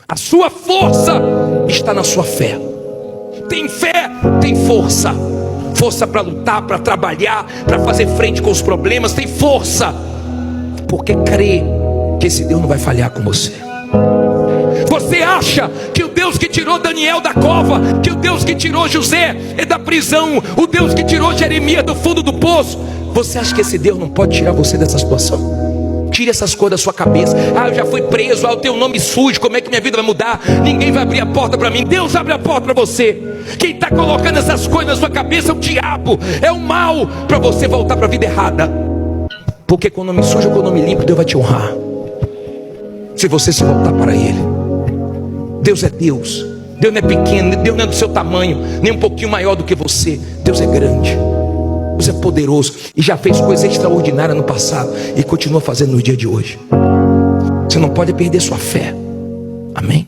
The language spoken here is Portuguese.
A sua força está na sua fé. Tem fé, tem força. Força para lutar, para trabalhar, para fazer frente com os problemas. Tem força, porque crê que esse Deus não vai falhar com você. Você acha que o Deus que tirou Daniel da cova, que o Deus que tirou José da prisão, o Deus que tirou Jeremias do fundo do poço, você acha que esse Deus não pode tirar você dessa situação? Tire essas coisas da sua cabeça. Ah, eu já fui preso, ah, eu tenho um nome sujo, como é que minha vida vai mudar? Ninguém vai abrir a porta para mim. Deus abre a porta para você. Quem está colocando essas coisas na sua cabeça é o diabo, é o mal, para você voltar para a vida errada. Porque com o nome sujo ou com o nome limpo, Deus vai te honrar, se você se voltar para Ele. Deus é Deus. Deus não é pequeno, Deus não é do seu tamanho, nem um pouquinho maior do que você. Deus é grande, Deus é poderoso e já fez coisas extraordinárias no passado e continua fazendo no dia de hoje. Você não pode perder sua fé. Amém?